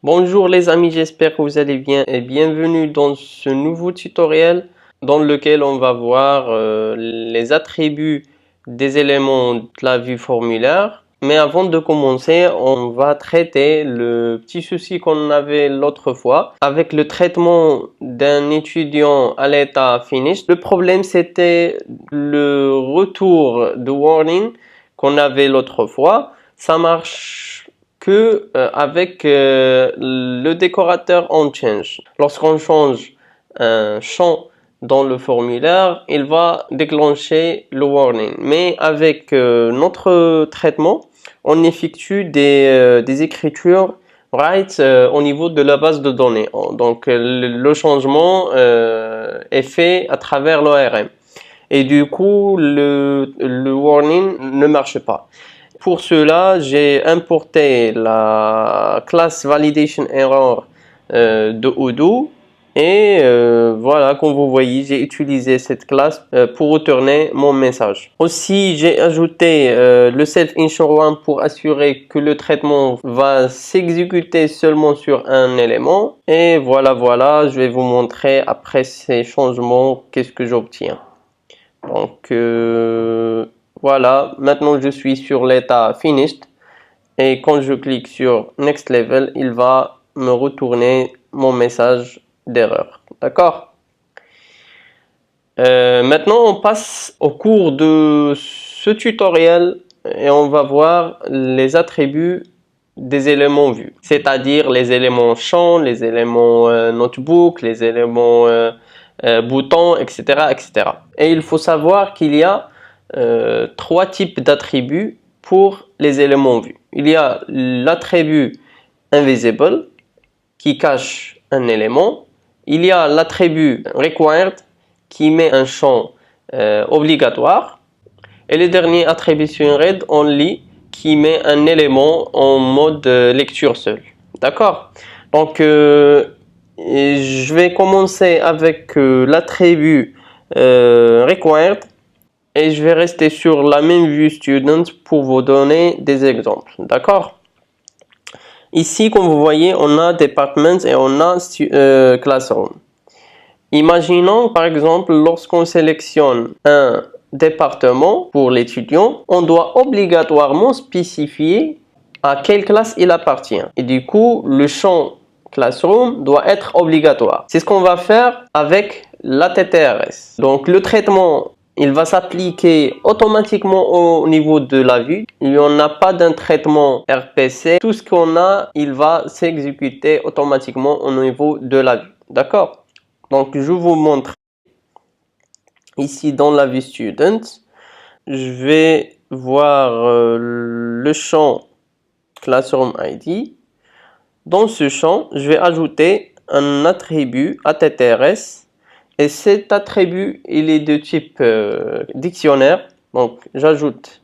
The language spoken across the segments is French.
Bonjour les amis, j'espère que vous allez bien et bienvenue dans ce nouveau tutoriel dans lequel on va voir les attributs des éléments de la vue formulaire. Mais avant de commencer, on va traiter le petit souci qu'on avait l'autre fois avec le traitement d'un étudiant à l'état finished. Le problème c'était le retour de warning qu'on avait l'autre fois. Ça marche que avec le décorateur onChange. Lorsqu'on change un champ dans le formulaire, il va déclencher le warning. Mais avec notre traitement, on effectue des écritures write au niveau de la base de données. Donc le changement est fait à travers l'ORM. Et du coup, le warning ne marche pas. Pour cela, j'ai importé la classe validation error de Odoo et voilà, comme vous voyez, j'ai utilisé cette classe pour retourner mon message. Aussi, j'ai ajouté le self-insure1 pour assurer que le traitement va s'exécuter seulement sur un élément. Et voilà, je vais vous montrer après ces changements qu'est-ce que j'obtiens. Donc voilà, maintenant je suis sur l'état finished et quand je clique sur next level, il va me retourner mon message d'erreur. D'accord? Maintenant on passe au cours de ce tutoriel et on va voir les attributs des éléments vus, c'est-à-dire les éléments champ, les éléments notebook, les éléments boutons, etc., etc. Et il faut savoir qu'il y a trois types d'attributs pour les éléments vus. Il y a l'attribut invisible qui cache un élément. Il y a l'attribut required qui met un champ obligatoire. Et le dernier attribution read only qui met un élément en mode lecture seule. D'accord? Donc je vais commencer avec l'attribut required et je vais rester sur la même vue student pour vous donner des exemples. D'accord? Ici, comme vous voyez, on a departments et on a classroom. Imaginons par exemple lorsqu'on sélectionne un département pour l'étudiant, on doit obligatoirement spécifier à quelle classe il appartient. Et du coup, le champ classroom doit être obligatoire. C'est ce qu'on va faire avec la TTRS. Donc le traitement, il va s'appliquer automatiquement au niveau de la vue. Il n'y en a pas d'un traitement RPC. Tout ce qu'on a, il va s'exécuter automatiquement au niveau de la vue. D'accord? Donc, je vous montre ici dans la vue student. Je vais voir le champ classroom ID. Dans ce champ, je vais ajouter un attribut ATTRS. Et cet attribut, il est de type dictionnaire. Donc, j'ajoute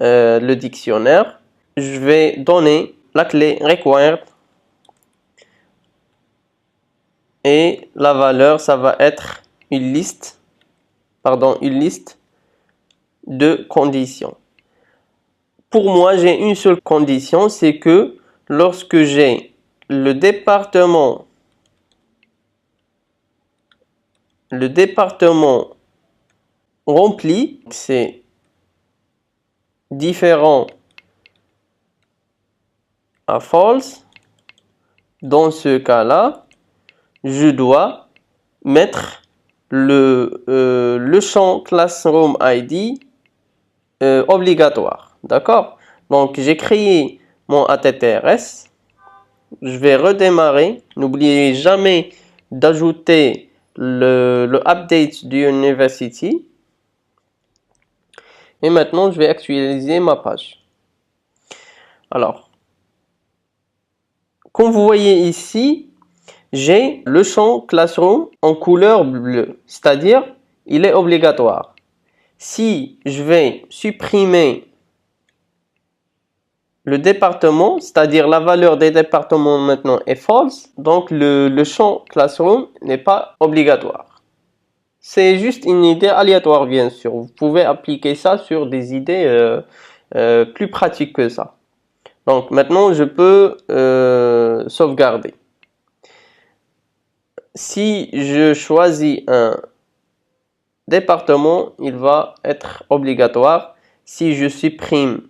le dictionnaire. Je vais donner la clé required. Et la valeur, ça va être une liste de conditions. Pour moi, j'ai une seule condition, c'est que lorsque j'ai le département rempli, c'est différent à false. Dans ce cas-là, je dois mettre le champ classroom ID obligatoire. D'accord? Donc, j'ai créé mon ATTRS. Je vais redémarrer. N'oubliez jamais d'ajouter le update du University. Et maintenant, je vais actualiser ma page. Alors, comme vous voyez ici, j'ai le champ classroom en couleur bleue, c'est-à-dire il est obligatoire. Si je vais supprimer le département, c'est-à-dire la valeur des départements maintenant est false, donc le champ classroom n'est pas obligatoire. C'est juste une idée aléatoire bien sûr, vous pouvez appliquer ça sur des idées plus pratiques que ça. Donc maintenant, je peux sauvegarder. Si je choisis un département, il va être obligatoire. Si je supprime,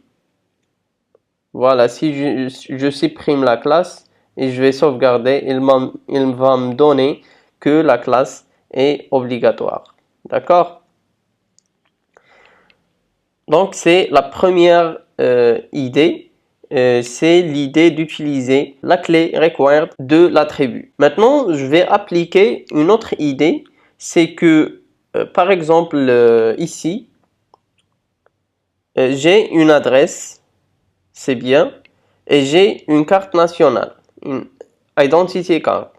voilà, si je supprime la classe et je vais sauvegarder, il va me donner que la classe est obligatoire. D'accord? Donc c'est la première idée. C'est l'idée d'utiliser la clé required de l'attribut. Maintenant, je vais appliquer une autre idée. C'est que, par exemple, ici, j'ai une adresse, c'est bien, et j'ai une carte nationale, une identity card.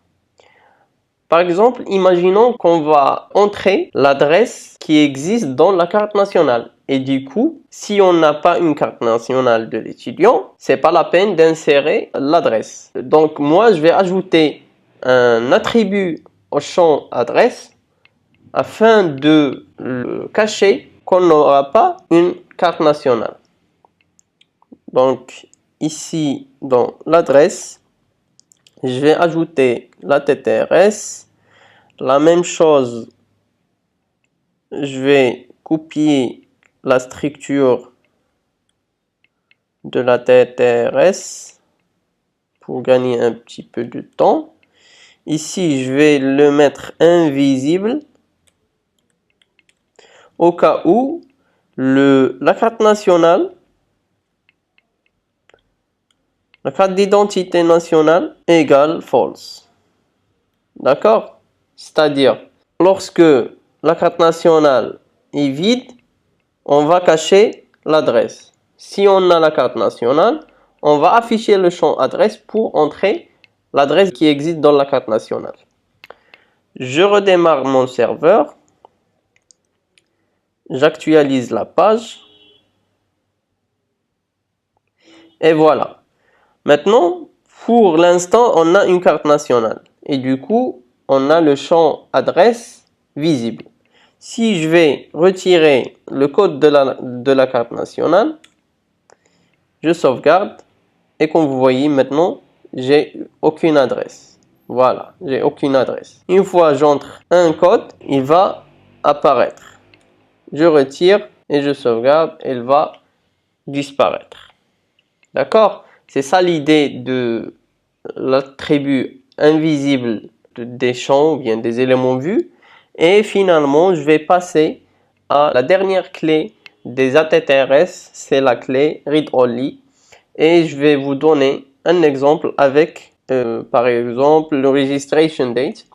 Par exemple, imaginons qu'on va entrer l'adresse qui existe dans la carte nationale. Et du coup, si on n'a pas une carte nationale de l'étudiant, c'est pas la peine d'insérer l'adresse. Donc moi, je vais ajouter un attribut au champ adresse afin de le cacher qu'on n'aura pas une carte nationale. Donc ici, dans l'adresse, je vais ajouter la TTRS. La même chose, je vais copier la structure de la TTRS pour gagner un petit peu de temps. Ici, je vais le mettre invisible au cas où la carte nationale, la carte d'identité nationale égale false. D'accord? C'est-à-dire, lorsque la carte nationale est vide, on va cacher l'adresse. Si on a la carte nationale, on va afficher le champ adresse pour entrer l'adresse qui existe dans la carte nationale. Je redémarre mon serveur. J'actualise la page. Et voilà. Maintenant, pour l'instant, on a une carte nationale. Et du coup, on a le champ adresse visible. Si je vais retirer le code de la carte nationale, je sauvegarde. Et comme vous voyez maintenant, j'ai aucune adresse. Voilà, j'ai aucune adresse. Une fois j'entre un code, il va apparaître. Je retire et je sauvegarde, il va disparaître. D'accord? C'est ça l'idée de l'attribut invisible des champs ou bien des éléments vus. Et finalement, je vais passer à la dernière clé des ATTRS, c'est la clé read only. Et je vais vous donner un exemple avec, par exemple, le registration date.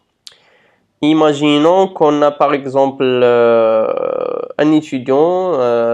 Imaginons qu'on a par exemple un étudiant,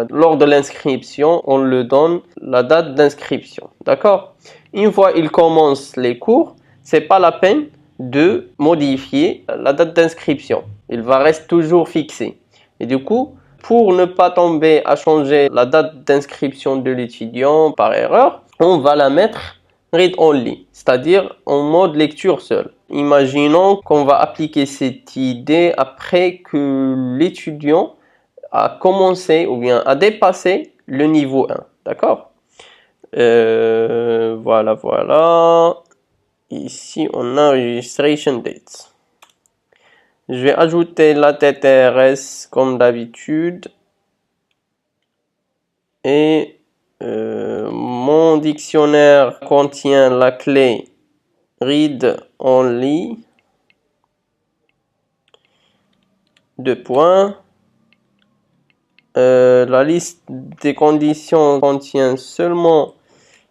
lors de l'inscription, on lui donne la date d'inscription. D'accord? Une fois il commence les cours, c'est pas la peine de modifier la date d'inscription. Il va rester toujours fixé. Et du coup, pour ne pas tomber à changer la date d'inscription de l'étudiant par erreur, on va la mettre read only, c'est-à-dire en mode lecture seule. Imaginons qu'on va appliquer cette idée après que l'étudiant a commencé ou bien a dépassé le niveau 1. D'accord? Voilà. Ici, on a registration date. Je vais ajouter la TTRS comme d'habitude. Et mon dictionnaire contient la clé read only. Deux points. La liste des conditions contient seulement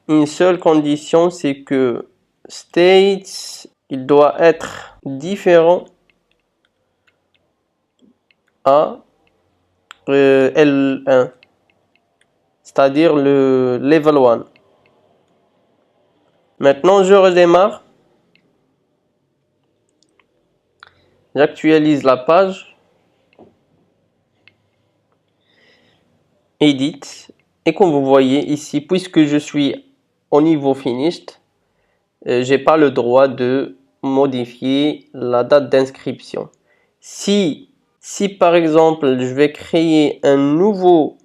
une seule condition, c'est que state, il doit être différent à L1, c'est-à-dire le level 1. Maintenant, je redémarre. J'actualise la page. Edit. Et comme vous voyez ici, puisque je suis au niveau finished, j'ai pas le droit de modifier la date d'inscription. Si par exemple je vais créer un nouveau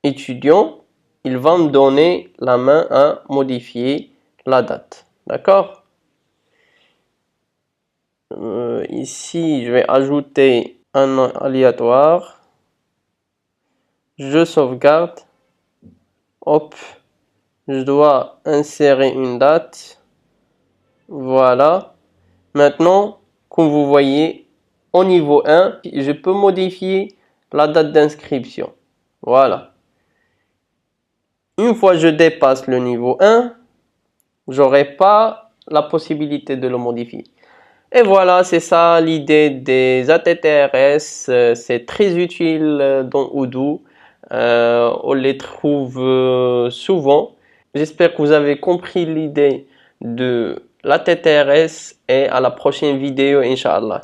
étudiant, il va me donner la main à modifier la date. D'accord? Ici, je vais ajouter un aléatoire. Je sauvegarde. Hop. Je dois insérer une date. Voilà. Maintenant, comme vous voyez, au niveau 1, je peux modifier la date d'inscription. Voilà. Une fois que je dépasse le niveau 1, j'aurai pas la possibilité de le modifier. Et voilà, c'est ça l'idée des ATTRS. C'est très utile dans Odoo. On les trouve souvent. J'espère que vous avez compris l'idée de l'ATTRS et à la prochaine vidéo, Inch'Allah.